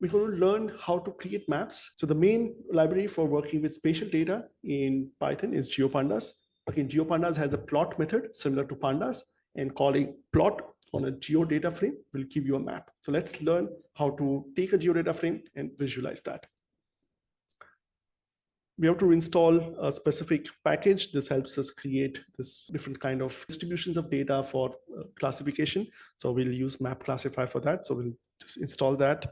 we're going to learn how to create maps. So the main library for working with spatial data in Python is GeoPandas. Again, GeoPandas has a plot method similar to pandas, and calling plot on a geodata frame will give you a map. So let's learn how to take a geodata frame and visualize that. We have to install a specific package. This helps us create this different kind of distributions of data for classification. So we'll use map classifier for that. So we'll just install that.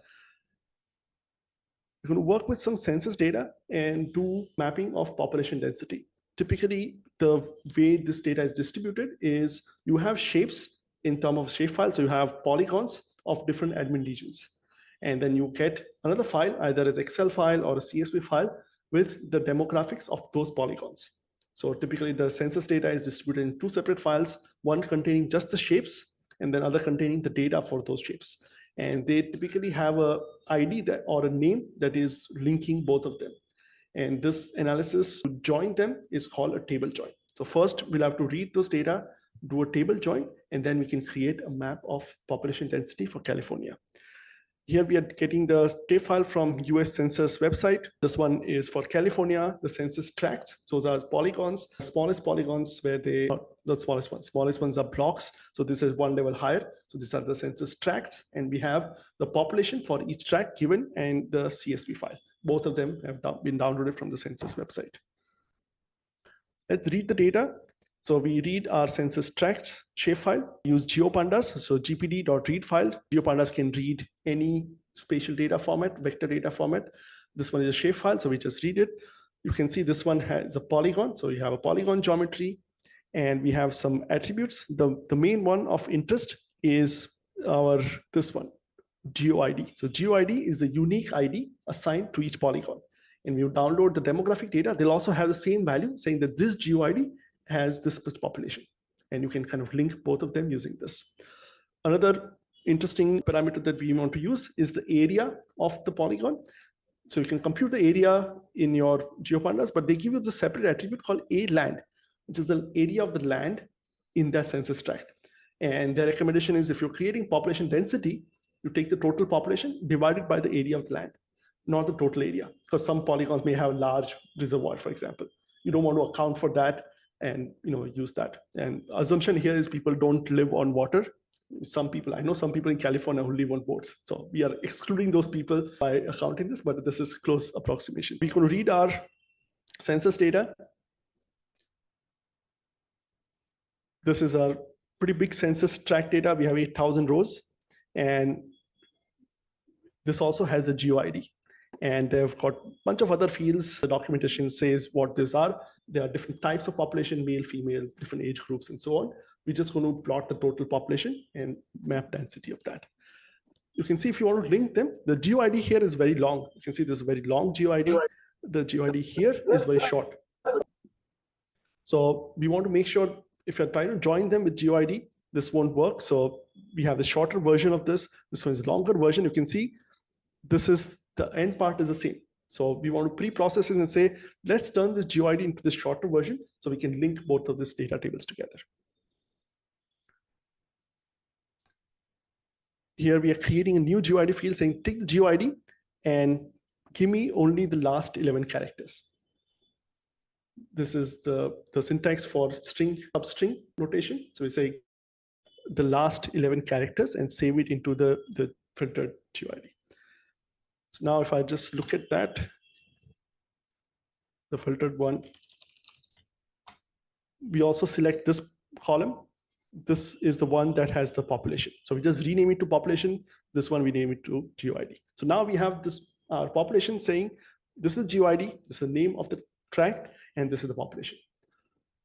We're going to work with some census data and do mapping of population density. Typically, the way this data is distributed is you have shapes in terms of shapefile. So you have polygons of different admin regions. And then you get another file, either as Excel file or a CSV file, with the demographics of those polygons. So typically the census data is distributed in two separate files, one containing just the shapes and then other containing the data for those shapes. And they typically have a ID that, or a name that is linking both of them. And this analysis to join them is called a table join. So first we'll have to read those data, do a table join, and then we can create a map of population density for California. Here we are getting the state file from US Census website. This one is for California, the census tracts. So those are polygons, smallest polygons where they, not the smallest ones are blocks. So this is one level higher. So these are the census tracts, and we have the population for each tract given and the CSV file. Both of them have been downloaded from the census website. Let's read the data. So we read our census tracts shapefile, use GeoPandas, so gpd.read file. GeoPandas can read any spatial data format, vector data format. This one is a shapefile, so we just read it. You can see this one has a polygon, so you have a polygon geometry, and we have some attributes. The main one of interest is this one, GeoID. So GeoID is the unique ID assigned to each polygon. And when you download the demographic data, they'll also have the same value saying that this GeoID has this population, and you can kind of link both of them using this. Another interesting parameter that we want to use is the area of the polygon. So you can compute the area in your GeoPandas, but they give you the separate attribute called A-land, which is the area of the land in that census tract. And their recommendation is if you're creating population density, you take the total population divided by the area of the land, not the total area, because some polygons may have a large reservoir, for example. You don't want to account for that and use that. And assumption here is people don't live on water. Some people, I know some people in California who live on boats. So we are excluding those people by accounting this, but this is close approximation. We can read our census data. This is our pretty big census tract data. We have 8,000 rows. And this also has a GeoID. And they've got a bunch of other fields. The documentation says what these are. There are different types of population, male, female, different age groups, and so on. We're just going to plot the total population and map density of that. You can see if you want to link them, the GeoID here is very long. You can see this is a very long GeoID. The GeoID here is very short. So we want to make sure if you're trying to join them with GeoID, this won't work. So we have the shorter version of this. This one is the longer version. You can see this is the end part is the same. So we want to pre-process it and say, let's turn this GeoID into the shorter version so we can link both of these data tables together. Here we are creating a new GeoID field saying, take the GeoID and give me only the last 11 characters. This is the syntax for string substring notation. So we say the last 11 characters and save it into the filtered GeoID. So now if I just look at that, the filtered one, we also select this column. This is the one that has the population. So we just rename it to population. This one we name it to GeoID. So now we have this population saying, this is GeoID, this is the name of the tract, and this is the population.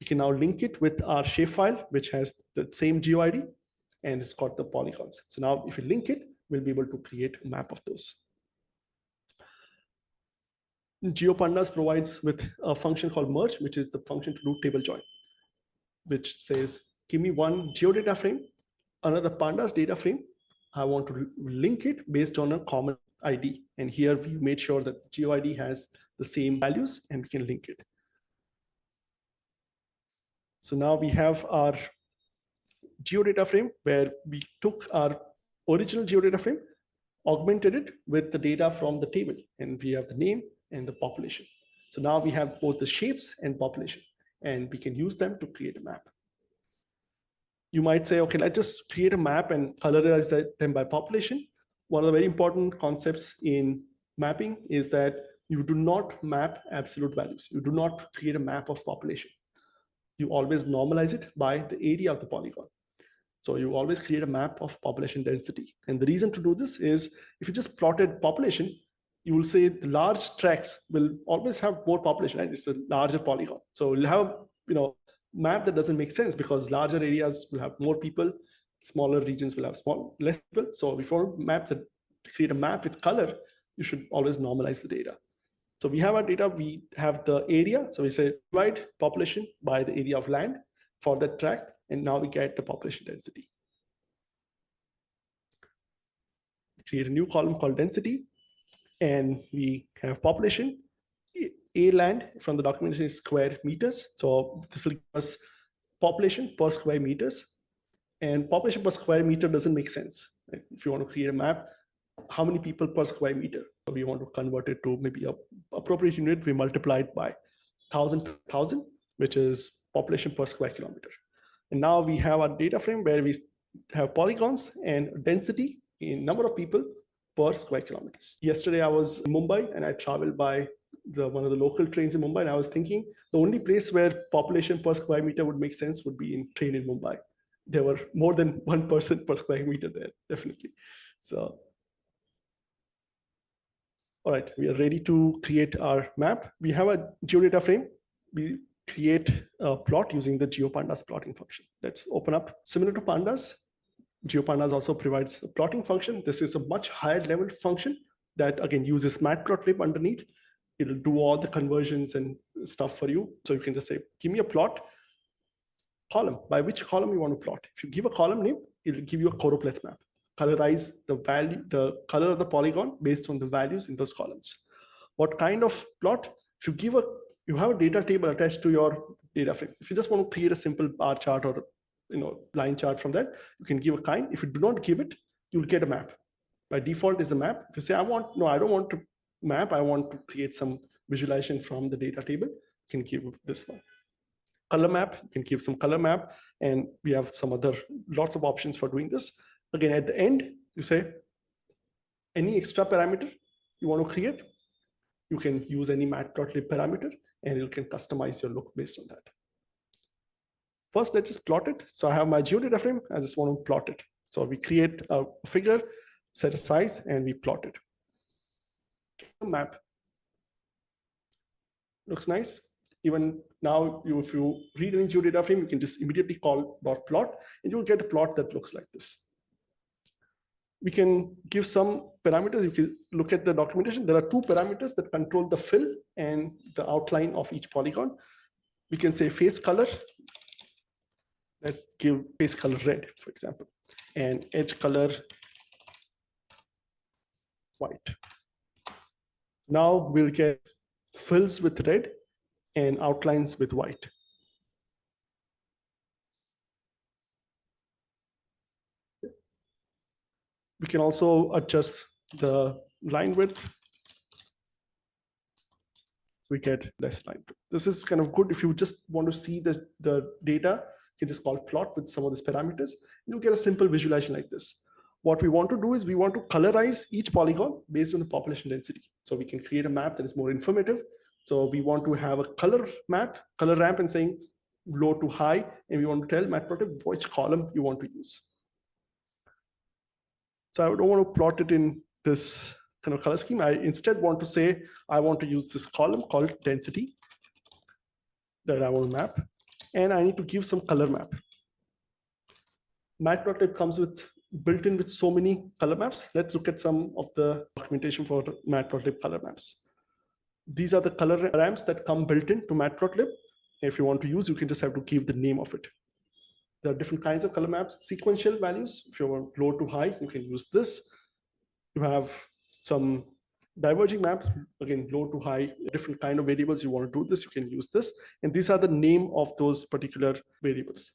We can now link it with our shapefile, which has the same GeoID, and it's got the polygons. So now if we link it, we'll be able to create a map of those. GeoPandas provides with a function called merge, which is the function to do table join, which says, give me one geodata frame, another pandas data frame. I want to link it based on a common ID. And here we made sure that GeoID has the same values and we can link it. So now we have our geodata frame where we took our original geodata frame, augmented it with the data from the table, and we have the name and the population. So now we have both the shapes and population, and we can use them to create a map. You might say, okay, let's just create a map and colorize them by population. One of the very important concepts in mapping is that you do not map absolute values. You do not create a map of population. You always normalize it by the area of the polygon. So you always create a map of population density. And the reason to do this is if you just plotted population, you will say the large tracts will always have more population, right? It's a larger polygon. So you'll have, map that doesn't make sense because larger areas will have more people, smaller regions will have less people. So before create a map with color, you should always normalize the data. So we have our data, we have the area. So we say divide population by the area of land for that tract, and now we get the population density. Create a new column called density, and we have population. A land from the documentation is square meters. So this will give us population per square meters. And population per square meter doesn't make sense. Right? If you want to create a map, how many people per square meter? So we want to convert it to maybe a appropriate unit. We multiply it by 1,000, which is population per square kilometer. And now we have our data frame where we have polygons and density in number of people per square kilometers. Yesterday I was in Mumbai and I traveled by one of the local trains in Mumbai, and I was thinking the only place where population per square meter would make sense would be in train in Mumbai. There were more than one person per square meter there, definitely. So, all right, we are ready to create our map. We have a geodata frame. We create a plot using the GeoPandas plotting function. Let's open up. Similar to Pandas, GeoPandas also provides a plotting function. This is a much higher level function that again uses matplotlib underneath. It'll do all the conversions and stuff for you. So you can just say, give me a plot column. By which column you want to plot? If you give a column name, it'll give you a choropleth map. Colorize the color of the polygon based on the values in those columns. What kind of plot? If you have a data table attached to your data frame. If you just want to create a simple bar chart or line chart from that, you can give a kind. If you do not give it, you'll get a map. By default is a map. If you say, I don't want to map, I want to create some visualization from the data table, you can give this one. Color map, you can give some color map, and we have lots of options for doing this. Again, at the end, you say any extra parameter you want to create, you can use any matplotlib parameter, and you can customize your look based on that. First, let's just plot it. So I have my geodata frame. I just want to plot it. So we create a figure, set a size, and we plot it. Map looks nice. Even now, if you read any geodata frame, you can just immediately call .plot, and you'll get a plot that looks like this. We can give some parameters. You can look at the documentation. There are two parameters that control the fill and the outline of each polygon. We can say face color. Let's give face color red, for example, and edge color white. Now we'll get fills with red and outlines with white. We can also adjust the line width. So we get less line width. This is kind of good if you just want to see the data. You can just call plot with some of these parameters. You'll get a simple visualization like this. What we want to do is we want to colorize each polygon based on the population density. So we can create a map that is more informative. So we want to have a color ramp and saying low to high, and we want to tell matplotlib which column you want to use. So I don't want to plot it in this kind of color scheme. I instead want to say, I want to use this column called density that I want to map, and I need to give some color map. Matplotlib comes built in with so many color maps. Let's look at some of the documentation for Matplotlib color maps. These are the color ramps that come built in to Matplotlib. If you want to use, you can just have to give the name of it. There are different kinds of color maps, sequential values. If you want low to high, you can use this. You have some diverging maps, again, low to high, different kind of variables. You want to do this, you can use this. And these are the name of those particular variables.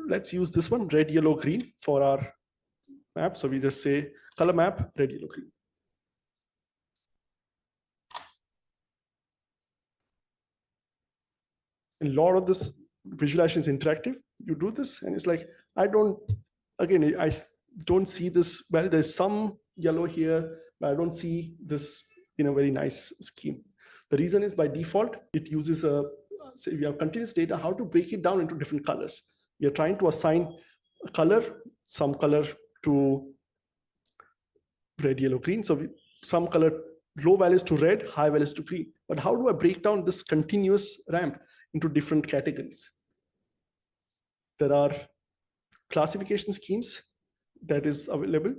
Let's use this one, red, yellow, green for our map. So we just say color map, red, yellow, green. And a lot of this visualization is interactive. You do this, and it's like, I don't see this. Well, there's some yellow here, but I don't see this in a very nice scheme. The reason is by default, it uses say we have continuous data, how to break it down into different colors. We are trying to assign a color, some color to red, yellow, green. So some color, low values to red, high values to green. But how do I break down this continuous ramp into different categories? There are classification schemes that is available.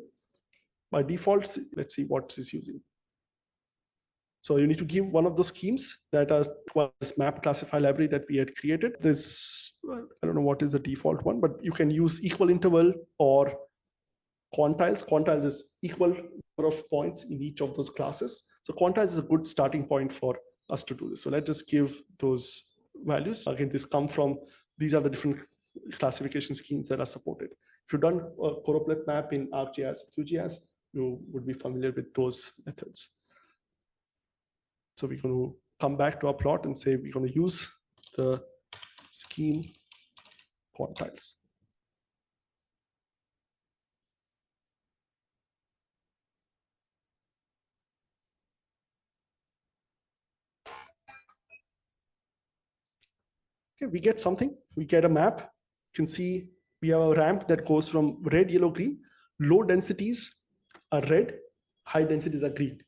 By default, let's see what is using. So you need to give one of the schemes that are this map classify library that we had created. This, I don't know what is the default one, but you can use equal interval or quantiles. Quantiles is equal number of points in each of those classes. So quantiles is a good starting point for us to do this. So let's just give those values. Again, these are the different classification schemes that are supported. If you've done a choropleth map in ArcGIS, QGIS, you would be familiar with those methods. So we're going to come back to our plot and say we're going to use the scheme quantiles. Okay, we get something. We get a map. You can see we have a ramp that goes from red, yellow, green. Low densities are red, high densities are green.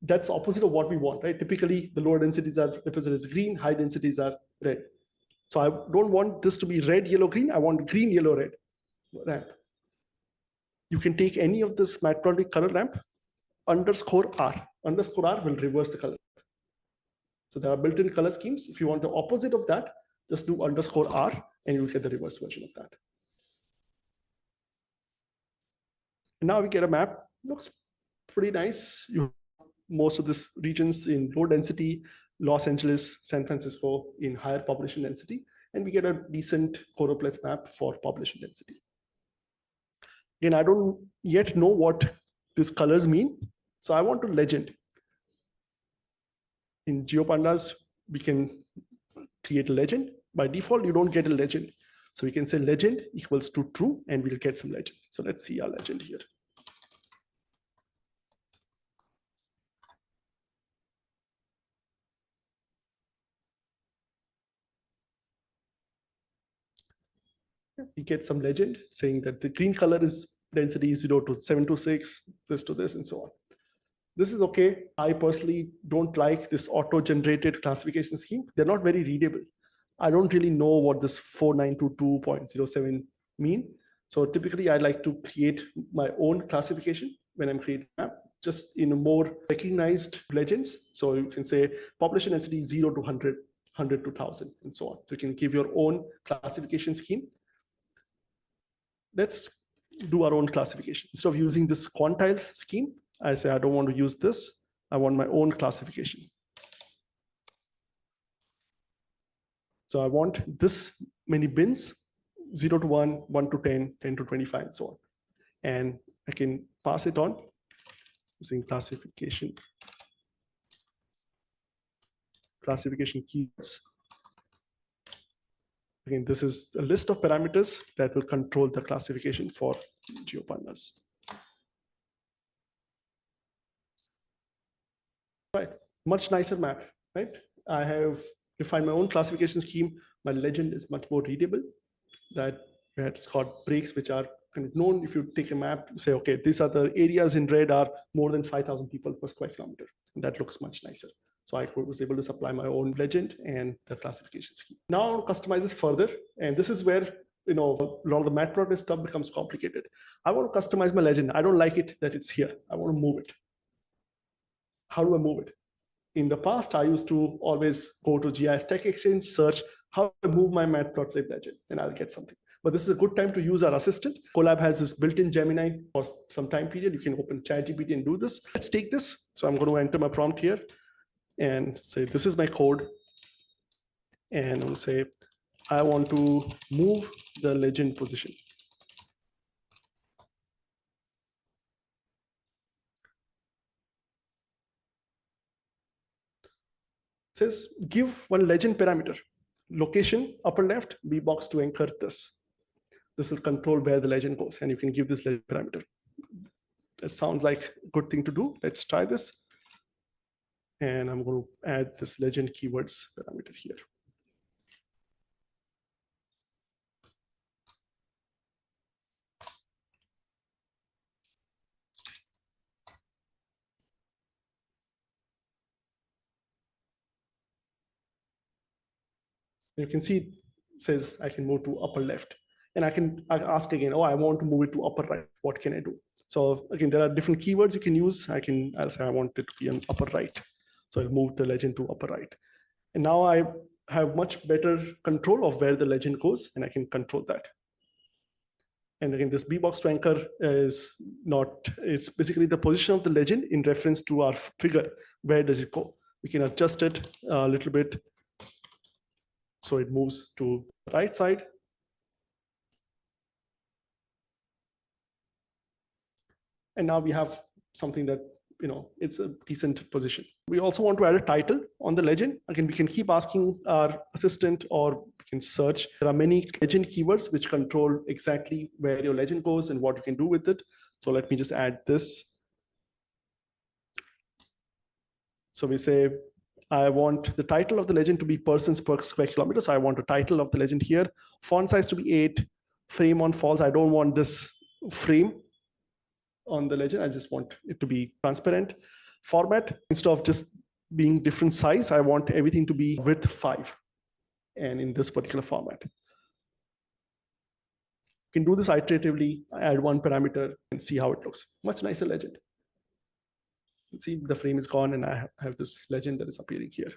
That's opposite of what we want, right? Typically, the lower densities are represented as green, high densities are red. So I don't want this to be red, yellow, green. I want green, yellow, red ramp. You can take any of this matplotlib color ramp, underscore R. Underscore R will reverse the color. So there are built-in color schemes. If you want the opposite of that, just do underscore R and you'll get the reverse version of that. And now we get a map. Looks pretty nice. You have most of these regions in low density, Los Angeles, San Francisco in higher population density. And we get a decent choropleth map for population density. Again, I don't yet know what these colors mean. So I want to legend. In GeoPandas, we can create a legend. By default, you don't get a legend. So we can say legend equals to true, and we'll get some legend. So let's see our legend here. We get some legend saying that the green color is density 0 to 726, this to this, and so on. This is okay. I personally don't like this auto-generated classification scheme. They're not very readable. I don't really know what this 4922.07 mean. So typically, I like to create my own classification when I'm creating a map, just in a more recognized legends. So you can say population density 0 to 100, 100 to 1000, and so on. So you can give your own classification scheme. Let's do our own classification. Instead of using this quantiles scheme, I say I don't want to use this. I want my own classification. So I want this many bins, 0 to 1, 1 to 10, 10 to 25, and so on. And I can pass it on using classification keywords. Again, this is a list of parameters that will control the classification for GeoPandas. Right, much nicer map, right? I have defined my own classification scheme. My legend is much more readable. It's got breaks which are kind of known. If you take a map, you say, okay, these are the areas in red are more than 5,000 people per square kilometer. And that looks much nicer. So I was able to supply my own legend and the classification scheme. Now I'll customize this further. And this is where a lot of the matplotlib stuff becomes complicated. I want to customize my legend. I don't like it that it's here. I want to move it. How do I move it? In the past, I used to always go to GIS Tech Exchange, search how to move my matplotlib legend, and I'll get something. But this is a good time to use our assistant. Colab has this built-in Gemini for some time period. You can open ChatGPT and do this. Let's take this. So I'm going to enter my prompt here and say, this is my code. And I'll say, I want to move the legend position. says give one legend parameter, location upper left, B box to anchor this. This will control where the legend goes, and you can give this legend parameter. That sounds like a good thing to do. Let's try this. And I'm going to add this legend keywords parameter here. You can see it says I can move to upper left. And I ask again, oh, I want to move it to upper right. What can I do? So again, there are different keywords you can use. I'll say I want it to be on upper right. So I'll move the legend to upper right. And now I have much better control of where the legend goes, and I can control that. And again, this B box to anchor is not, it's basically the position of the legend in reference to our figure. Where does it go? We can adjust it a little bit so it moves to the right side. And now we have something that, it's a decent position. We also want to add a title on the legend. Again, we can keep asking our assistant, or we can search. There are many legend keywords which control exactly where your legend goes and what you can do with it. So let me just add this. So we say, I want the title of the legend to be persons per square kilometer. So I want a title of the legend here. Font size to be 8. Frame on false. I don't want this frame on the legend. I just want it to be transparent. Format, instead of just being different size, I want everything to be width 5 and in this particular format. You can do this iteratively, add one parameter and see how it looks. Much nicer legend. You see the frame is gone and I have this legend that is appearing here.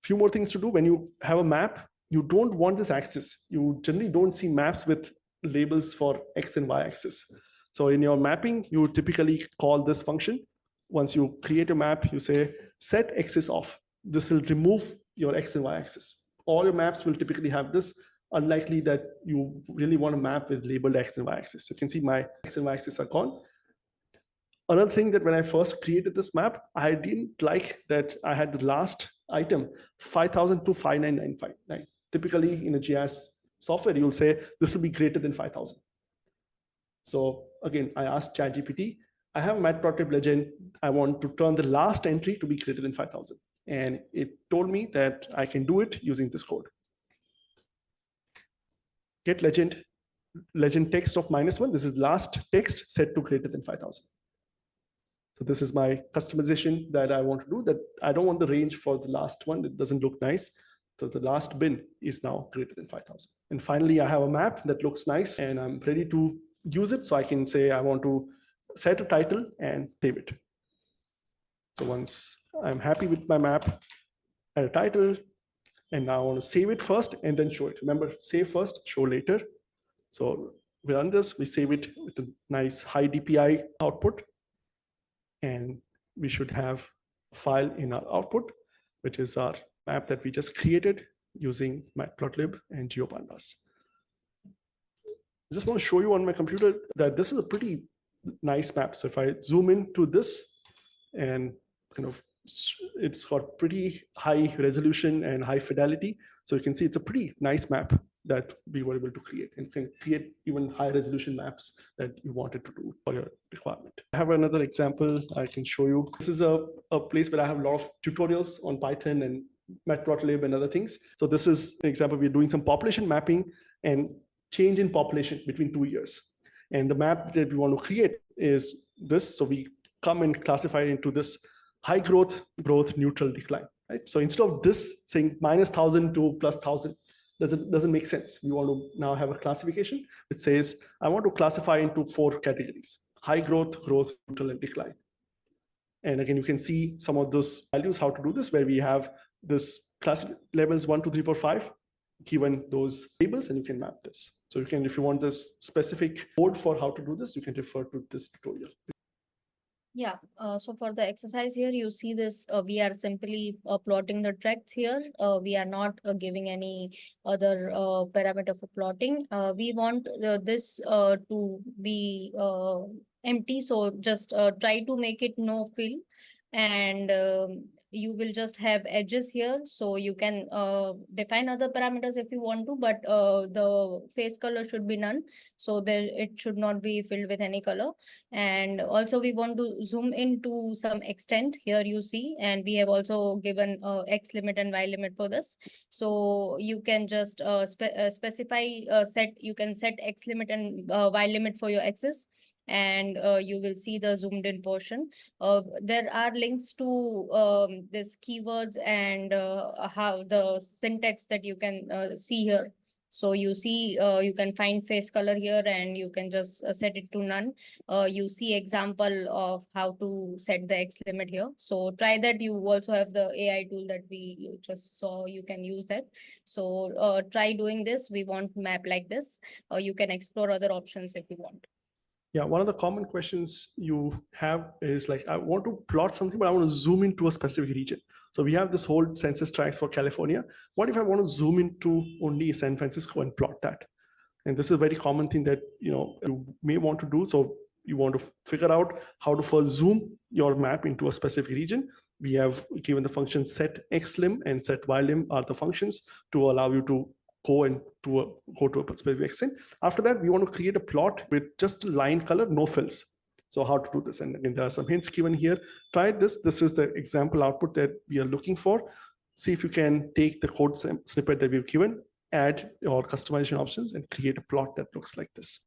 Few more things to do. When you have a map, you don't want this axis. You generally don't see maps with labels for X and Y axis. So in your mapping, you typically call this function. Once you create a map, you say set axis off. This will remove your X and Y axis. All your maps will typically have this, unlikely that you really want a map with labeled X and Y axis. So you can see my X and Y axis are gone. Another thing that when I first created this map, I didn't like that I had the last item 5,000 to 59959. Typically in a GIS software, you'll say this will be greater than 5,000. So again, I asked ChatGPT, I have a matplotlib legend. I want to turn the last entry to be greater than 5,000. And it told me that I can do it using this code. Get legend text of -1. This is last text set to greater than 5,000. So this is my customization that I want to do, that I don't want the range for the last one. It doesn't look nice. So the last bin is now greater than 5,000. And finally, I have a map that looks nice and I'm ready to use it. So I can say I want to set a title and save it. So once I'm happy with my map, add a title, and now I want to save it first and then show it. Remember, save first, show later. So we run this, we save it with a nice high DPI output. And we should have a file in our output, which is our map that we just created using matplotlib and GeoPandas. I just want to show you on my computer that this is a pretty nice map. So if I zoom into this and it's got pretty high resolution and high fidelity. So you can see it's a pretty nice map that we were able to create, and can create even high resolution maps that you wanted to do for your requirement. I have another example I can show you. This is a place where I have a lot of tutorials on Python and matplotlib and other things. So this is an example. We're doing some population mapping and change in population between 2 years. And the map that we want to create is this. So we come and classify into this high growth, neutral, decline. Right? So instead of this saying -1,000 to +1,000, doesn't make sense. We want to now have a classification which says, I want to classify into 4 categories: high growth, neutral, and decline. And again, you can see some of those values, how to do this, where we have this class levels 1, 2, 3, 4, 5, given those labels, and you can map this. So you can, if you want this specific code for how to do this, you can refer to this tutorial. Yeah, so for the exercise here, you see this, we are simply plotting the tracks here. We are not giving any other parameter for plotting. We want this to be empty. So just try to make it no fill. And you will just have edges here. So you can define other parameters if you want to, but the face color should be none. So there it should not be filled with any color. And also we want to zoom in to some extent. Here you see, and we have also given X limit and Y limit for this. So you can just specify you can set X limit and Y limit for your axis, and you will see the zoomed in portion. There are links to this keywords and how the syntax that you can see here. So you see, you can find face color here, and you can just set it to none. You see example of how to set the X limit here. So try that. You also have the AI tool that we just saw. You can use that. So try doing this. We want map like this. You can explore other options if you want. Yeah, one of the common questions you have is like, I want to plot something, but I want to zoom into a specific region. So we have this whole census tracts for California. What if I want to zoom into only San Francisco and plot that? And this is a very common thing that you may want to do. So you want to figure out how to first zoom your map into a specific region. We have given the function set xlim and set ylim are the functions to allow you to go to a specific extent. After that, we want to create a plot with just line color, no fills. So how to do this? And again, there are some hints given here. Try this. This is the example output that we are looking for. See if you can take the code snippet that we've given, add your customization options, and create a plot that looks like this.